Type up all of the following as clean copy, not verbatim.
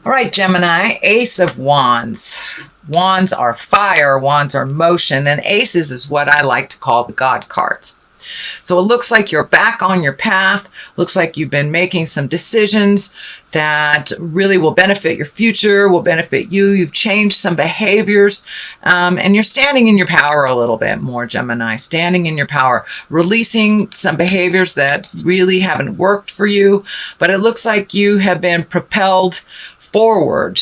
All right, Gemini, Ace of Wands. Wands are fire, wands are motion, and aces is what I like to call the God cards. So it looks like you're back on your path. Looks like you've been making some decisions that really will benefit your future, will benefit you. You've changed some behaviors, and you're standing in your power a little bit more, Gemini. Standing in your power, releasing some behaviors that really haven't worked for you, but it looks like you have been propelled forward.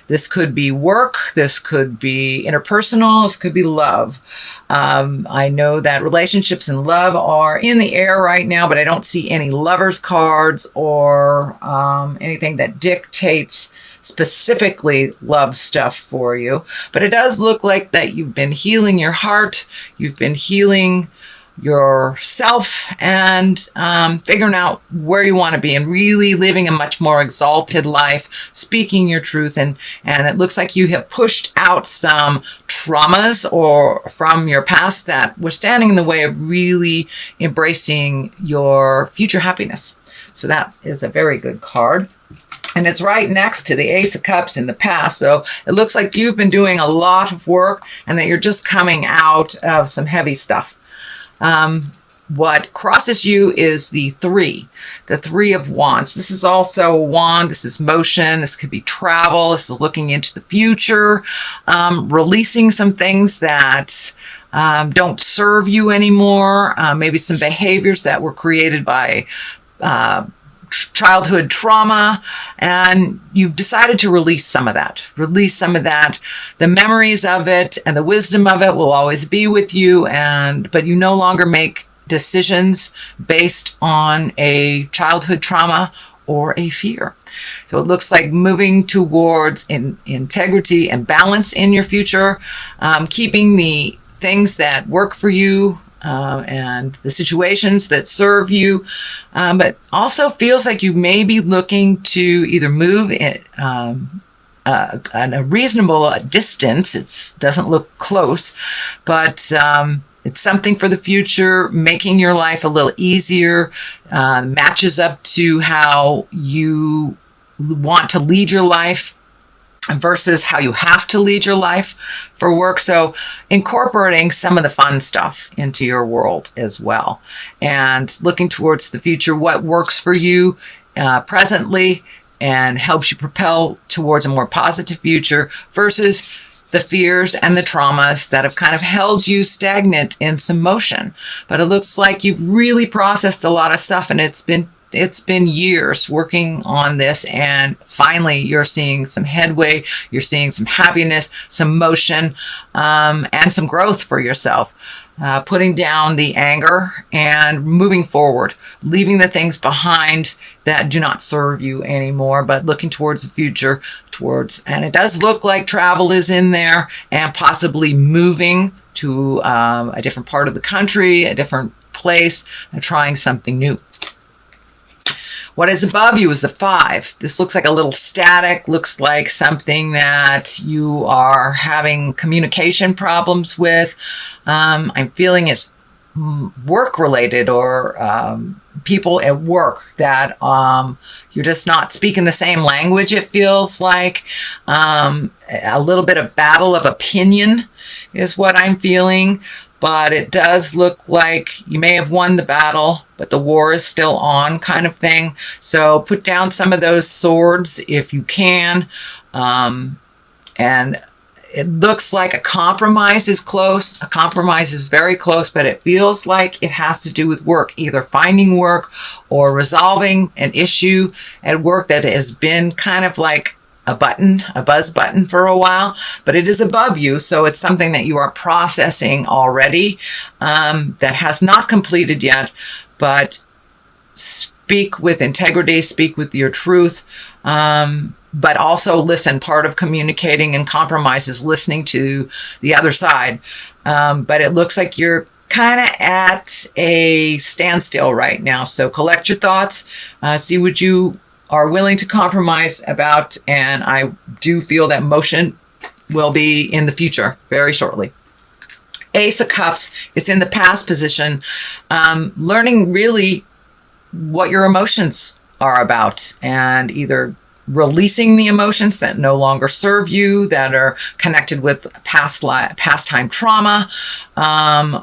This could be work, this could be interpersonal, this could be love. I know that relationships and love are in the air right now, but I don't see any lovers cards or anything that dictates specifically love stuff for you. But it does look like that you've been healing your heart, you've been healing yourself, and figuring out where you want to be and really living a much more exalted life, speaking your truth. And it looks like you have pushed out some traumas or from your past that were standing in the way of really embracing your future happiness. So that is a very good card. And it's right next to the Ace of Cups in the past. So it looks like you've been doing a lot of work and that you're just coming out of some heavy stuff. What crosses you is the Three of Wands. This is also a wand. This is motion. This could be travel. This is looking into the future, releasing some things that don't serve you anymore. Maybe some behaviors that were created by childhood trauma, and you've decided to release some of that. The memories of it and the wisdom of it will always be with you, but you no longer make decisions based on a childhood trauma or a fear. So it looks like moving towards integrity and balance in your future, keeping the things that work for you, and the situations that serve you, but also feels like you may be looking to either move at a reasonable distance. It doesn't look close, but it's something for the future, making your life a little easier, matches up to how you want to lead your life versus how you have to lead your life for work. So incorporating some of the fun stuff into your world as well, and looking towards the future, what works for you presently and helps you propel towards a more positive future versus the fears and the traumas that have kind of held you stagnant in some motion. But it looks like you've really processed a lot of stuff, and it's been years working on this, and finally you're seeing some headway, you're seeing some happiness, some motion, and some growth for yourself. Putting down the anger and moving forward, leaving the things behind that do not serve you anymore, but looking towards the future, and it does look like travel is in there, and possibly moving to a different part of the country, a different place, and trying something new. What is above you is the 5. This looks like a little static, looks like something that you are having communication problems with. I'm feeling it's work related, or people at work that you're just not speaking the same language, it feels like. A little bit of battle of opinion is what I'm feeling. But it does look like you may have won the battle, but the war is still on, kind of thing. So put down some of those swords if you can. And it looks like a compromise is close. A compromise is very close, but it feels like it has to do with work, either finding work or resolving an issue at work that has been kind of like a buzz button for a while, but it is above you. So it's something that you are processing already, that has not completed yet, but speak with integrity, speak with your truth, but also listen. Part of communicating and compromise is listening to the other side. But it looks like you're kind of at a standstill right now. So collect your thoughts, see what you are willing to compromise about, and I do feel that motion will be in the future very shortly. Ace of Cups, it's in the past position, learning really what your emotions are about, and either releasing the emotions that no longer serve you, that are connected with past-time trauma,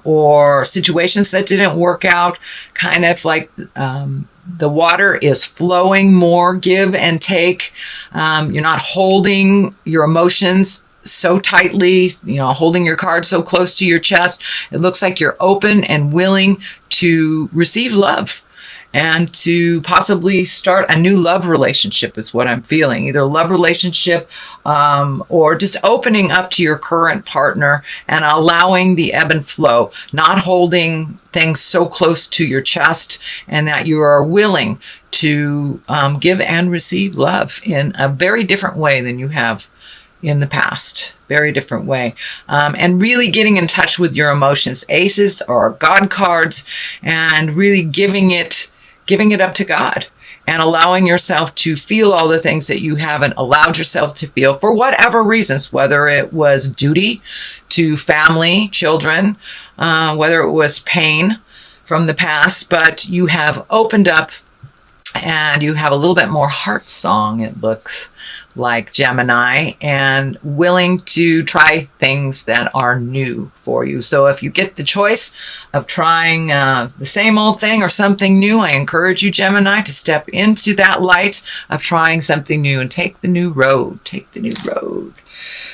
or situations that didn't work out. Kind of like the water is flowing more, give and take. You're not holding your emotions so tightly, holding your card so close to your chest. It looks like you're open and willing to receive love and to possibly start a new love relationship is what I'm feeling. Either a love relationship or just opening up to your current partner and allowing the ebb and flow, not holding things so close to your chest, and that you are willing to give and receive love in a very different way than you have in the past. Very different way. And really getting in touch with your emotions. Aces or God cards, and really giving it up to God and allowing yourself to feel all the things that you haven't allowed yourself to feel for whatever reasons, whether it was duty to family, children, whether it was pain from the past, but you have opened up and you have a little bit more heart song, it looks like, Gemini, and willing to try things that are new for you. So if you get the choice of trying the same old thing or something new, I encourage you, Gemini, to step into that light of trying something new and take the new road. Take the new road.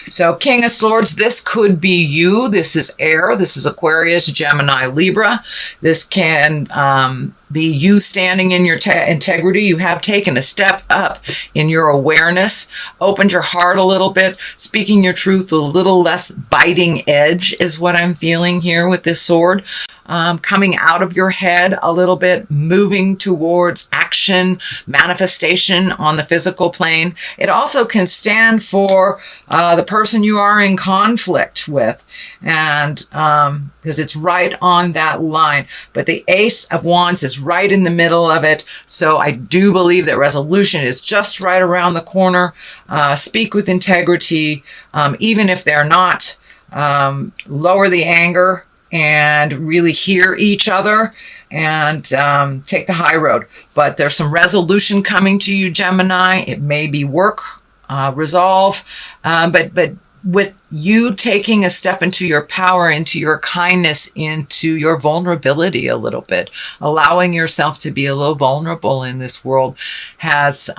So King of Swords, this could be you. This is air. This is Aquarius, Gemini, Libra. This can be you standing in your integrity. You have taken a step up in your awareness, opened your heart a little bit, speaking your truth with a little less biting edge is what I'm feeling here with this sword. Coming out of your head a little bit, moving towards action, manifestation on the physical plane. It also can stand for the person you are in conflict with, and because it's right on that line. But the Ace of Wands is right in the middle of it, so I do believe that resolution is just right around the corner. Speak with integrity, even if they're not. Lower the anger and really hear each other, and take the high road. But there's some resolution coming to you, Gemini. It may be work, resolve, but with you taking a step into your power, into your kindness, into your vulnerability a little bit, allowing yourself to be a little vulnerable in this world has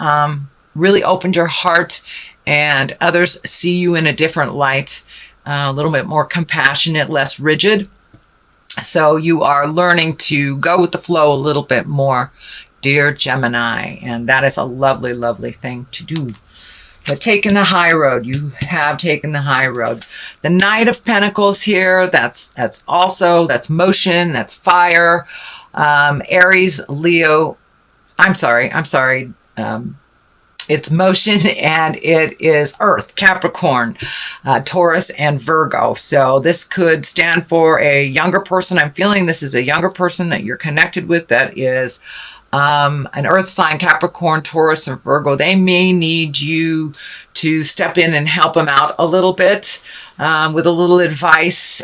really opened your heart, and others see you in a different light, a little bit more compassionate, less rigid. So you are learning to go with the flow a little bit more, dear Gemini, and that is a lovely, lovely thing to do. But taking the high road, you have taken the high road. The Knight of Pentacles here, that's motion, that's fire. Aries, Leo, I'm sorry. It's motion, and it is Earth, Capricorn, Taurus, and Virgo. So this could stand for a younger person. I'm feeling this is a younger person that you're connected with that is an Earth sign, Capricorn, Taurus, and Virgo. They may need you to step in and help them out a little bit with a little advice.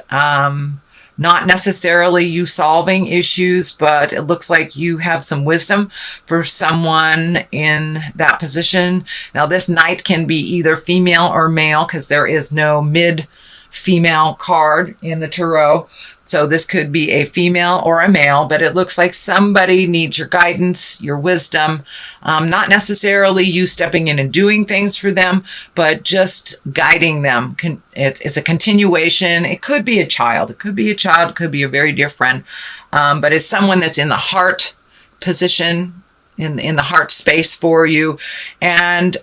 Not necessarily you solving issues, but it looks like you have some wisdom for someone in that position. Now, this knight can be either female or male because there is no mid-female card in the tarot. So this could be a female or a male, but it looks like somebody needs your guidance, your wisdom, not necessarily you stepping in and doing things for them, but just guiding them. It's a continuation. It could be a child. It could be a child. It could be a very dear friend, but it's someone that's in the heart position, in the heart space for you, and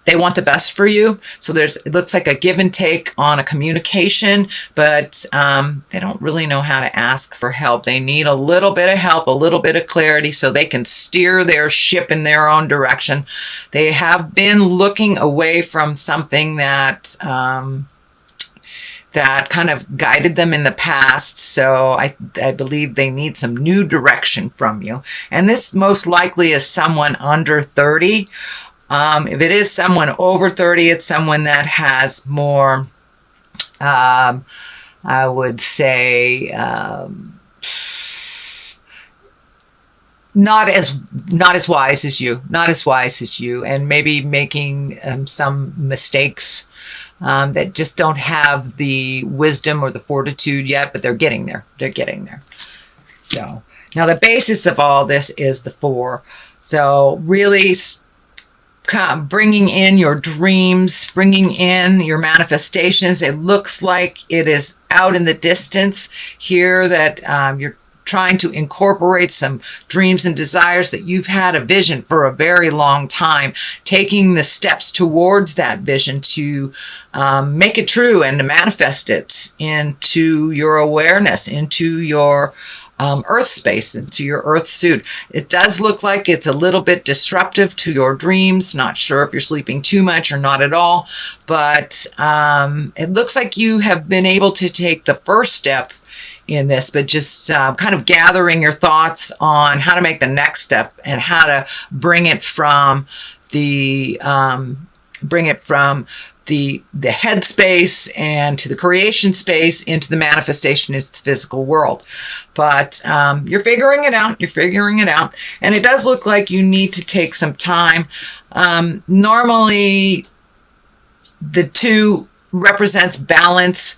they want the best for you. So it looks like a give and take on a communication, but they don't really know how to ask for help. They need a little bit of help, a little bit of clarity so they can steer their ship in their own direction. They have been looking away from something that kind of guided them in the past. So I believe they need some new direction from you. And this most likely is someone under 30. If it is someone over 30, it's someone that has more, I would say, not as wise as you, and maybe making some mistakes that just don't have the wisdom or the fortitude yet, but they're getting there. So now the basis of all this is the 4. So really bringing in your dreams, bringing in your manifestations. It looks like it is out in the distance here that you're trying to incorporate some dreams and desires that you've had a vision for a very long time, taking the steps towards that vision to make it true and to manifest it into your awareness, into your earth space, into your earth suit. It does look like it's a little bit disruptive to your dreams. Not sure if you're sleeping too much or not at all, but it looks like you have been able to take the first step in this, but just kind of gathering your thoughts on how to make the next step and how to bring it from the the head space and to the creation space into the manifestation into the physical world. But you're figuring it out. And it does look like you need to take some time. Normally, the 2 represents balance,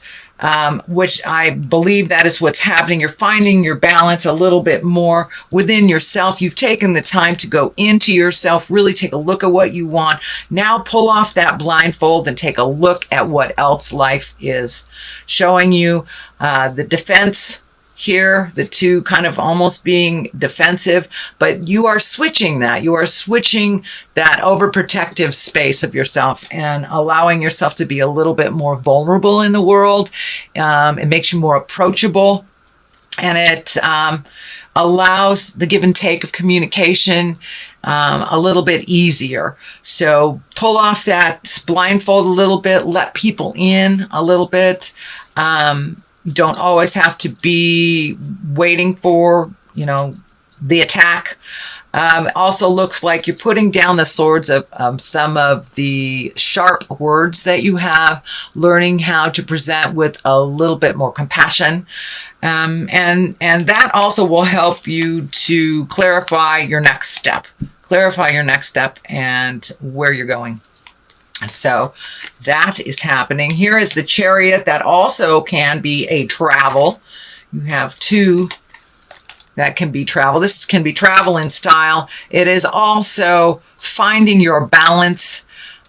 which I believe that is what's happening. You're finding your balance a little bit more within yourself. You've taken the time to go into yourself, really take a look at what you want. Now pull off that blindfold and take a look at what else life is showing you. The defense here, the 2 kind of almost being defensive, but you are switching that. You are switching that overprotective space of yourself and allowing yourself to be a little bit more vulnerable in the world. It makes you more approachable, and it allows the give and take of communication a little bit easier. So pull off that blindfold a little bit, let people in a little bit. You don't always have to be waiting for, the attack. It also looks like you're putting down the swords of some of the sharp words that you have, learning how to present with a little bit more compassion. And that also will help you to clarify your next step and where you're going. So that is happening. Here is the Chariot. That also can be a travel. You have 2 that can be travel. This can be travel in style. It is also finding your balance,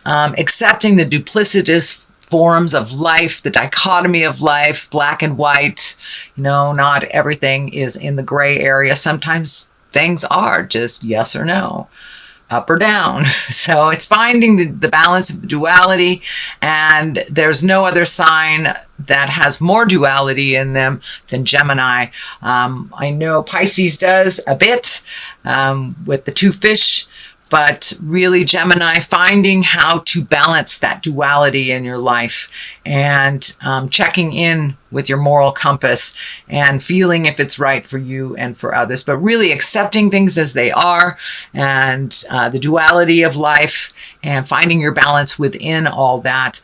accepting the duplicitous forms of life, the dichotomy of life, black and white. Not everything is in the gray area. Sometimes things are just yes or no, up or down. So it's finding the balance of the duality, and there's no other sign that has more duality in them than Gemini. I know Pisces does a bit with the 2 fish, but really Gemini, finding how to balance that duality in your life and checking in with your moral compass and feeling if it's right for you and for others, but really accepting things as they are and the duality of life and finding your balance within all that.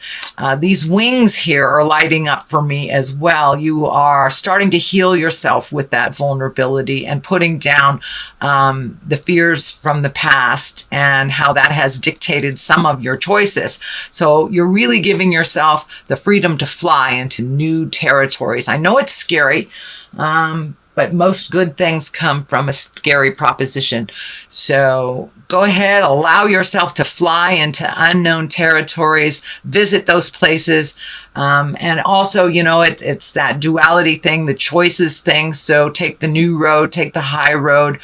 These wings here are lighting up for me as well. You are starting to heal yourself with that vulnerability and putting down the fears from the past and how that has dictated some of your choices. So you're really giving yourself the freedom to fly into new territories. I know it's scary, but most good things come from a scary proposition. So go ahead, allow yourself to fly into unknown territories, visit those places. And also, it's that duality thing, the choices thing. So take the new road, take the high road.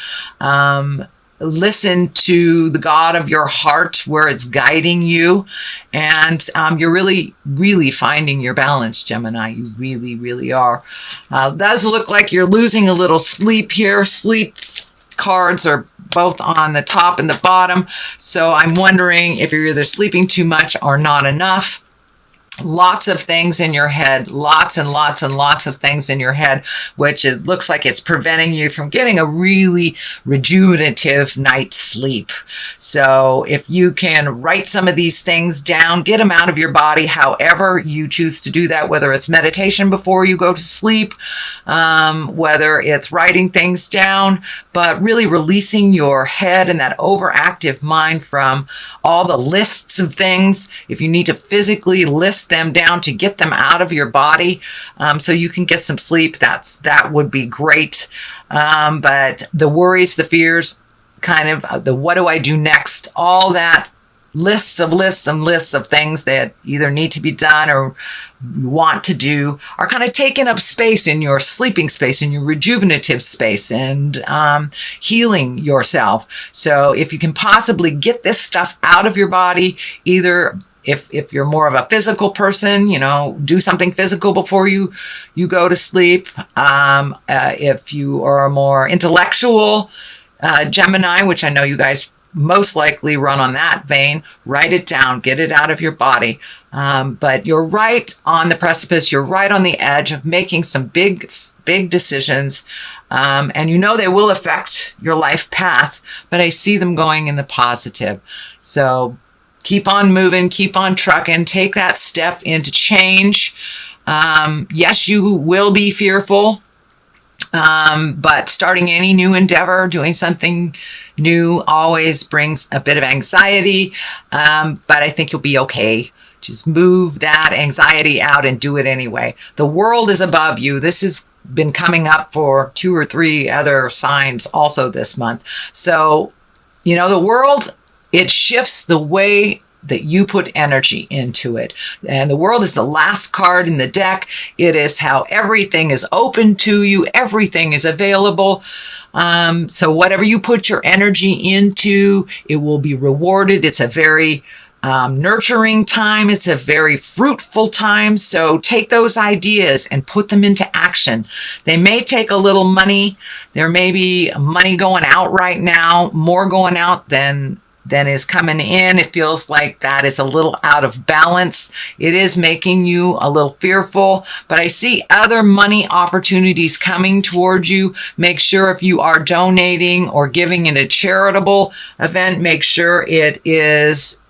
Listen to the God of your heart where it's guiding you. And you're really, really finding your balance, Gemini. You really, really are. It does look like you're losing a little sleep here. Sleep cards are both on the top and the bottom. So I'm wondering if you're either sleeping too much or not enough. lots of things in your head, lots and lots and lots of things in your head, which it looks like it's preventing you from getting a really rejuvenative night's sleep. So if you can write some of these things down, get them out of your body, however you choose to do that, whether it's meditation before you go to sleep, whether it's writing things down, but really releasing your head and that overactive mind from all the lists of things. If you need to physically list them down to get them out of your body, so you can get some sleep, that would be great. But the worries, the fears, kind of the what do I do next, all that lists and lists of things that either need to be done or want to do are kind of taking up space in your sleeping space, in your rejuvenative space, and healing yourself. So if you can possibly get this stuff out of your body, either if you're more of a physical person, do something physical before you go to sleep. If you are a more intellectual Gemini, which I know you guys most likely run on that vein, write it down, get it out of your body. But you're right on the precipice. You're right on the edge of making some big decisions. And they will affect your life path, but I see them going in the positive. So keep on moving, keep on trucking, take that step into change. Yes, you will be fearful, but starting any new endeavor, doing something new always brings a bit of anxiety, but I think you'll be okay. Just move that anxiety out and do it anyway. The world is above you. This has been coming up for 2 or 3 other signs also this month. So, the world, it shifts the way that you put energy into it. And the world is the last card in the deck. It is how everything is open to you. Everything is available. So whatever you put your energy into, it will be rewarded. It's a very nurturing time. It's a very fruitful time. So take those ideas and put them into action. They may take a little money. There may be money going out right now, more going out than is coming in. It feels like that is a little out of balance. It is making you a little fearful, but I see other money opportunities coming towards you. Make sure if you are donating or giving in a charitable event, make sure it is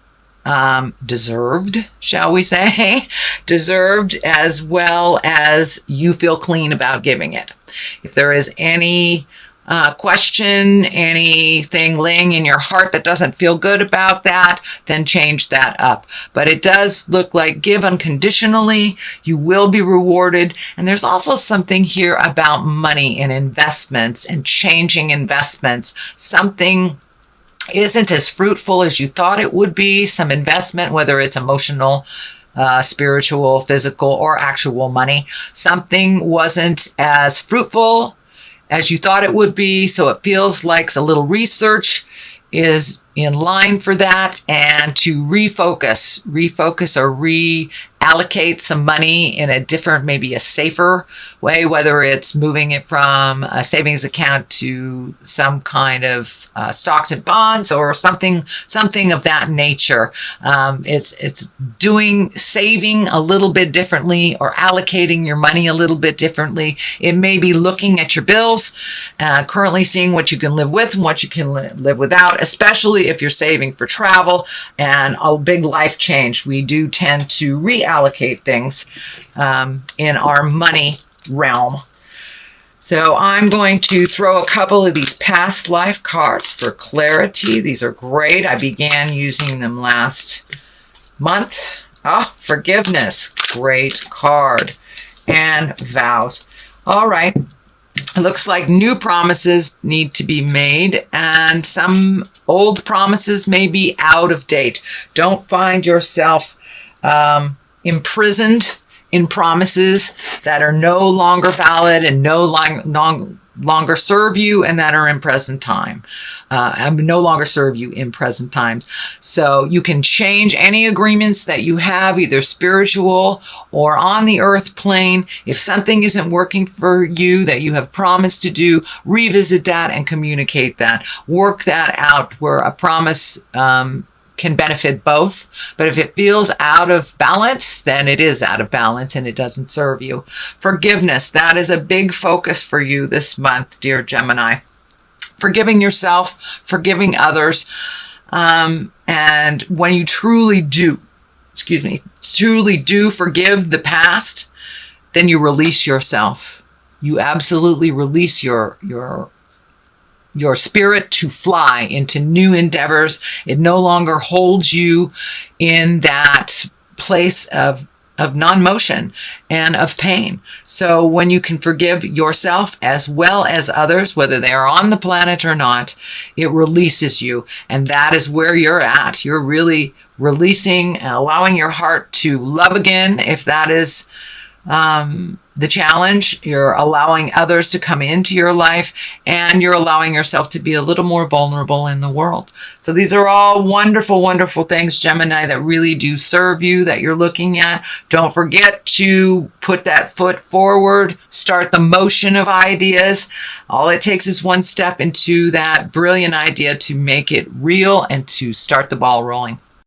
deserved, shall we say, deserved, as well as you feel clean about giving it. If there is any question, anything laying in your heart that doesn't feel good about that, then change that up. But it does look like give unconditionally, you will be rewarded. And there's also something here about money and investments and changing investments. Something isn't as fruitful as you thought it would be. Some investment, whether it's emotional, spiritual, physical, or actual money. Something wasn't as fruitful as you thought it would be, so it feels like a little research is in line for that, and to refocus or reallocate some money in a different, maybe a safer way, whether it's moving it from a savings account to some kind of stocks and bonds or something of that nature. It's saving a little bit differently or allocating your money a little bit differently. It may be looking at your bills, currently seeing what you can live with and what you can live without, especially if you're saving for travel and a big life change. We do tend to reallocate things in our money realm. So I'm going to throw a couple of these past life cards for clarity. These are great. I began using them last month. Forgiveness. Great card. And vows. All right. It looks like new promises need to be made, and some old promises may be out of date. Don't find yourself imprisoned in promises that are no longer valid and no longer serve you, and that are in present time. No longer serve you in present times. So you can change any agreements that you have, either spiritual or on the earth plane. If something isn't working for you that you have promised to do, revisit that and communicate that. Work that out where a promise can benefit both. But if it feels out of balance, then it is out of balance and it doesn't serve you. Forgiveness, that is a big focus for you this month, dear Gemini. Forgiving yourself, forgiving others. And when you truly do forgive the past, then you release yourself. You absolutely release your spirit to fly into new endeavors. It no longer holds you in that place of non-motion and of pain. So when you can forgive yourself as well as others, whether they are on the planet or not, it releases you. And that is where you're at. You're really releasing and allowing your heart to love again. If that is the challenge, you're allowing others to come into your life, and you're allowing yourself to be a little more vulnerable in the world. So these are all wonderful, wonderful things, Gemini, that really do serve you, that you're looking at. Don't forget to put that foot forward, start the motion of ideas. All it takes is one step into that brilliant idea to make it real and to start the ball rolling.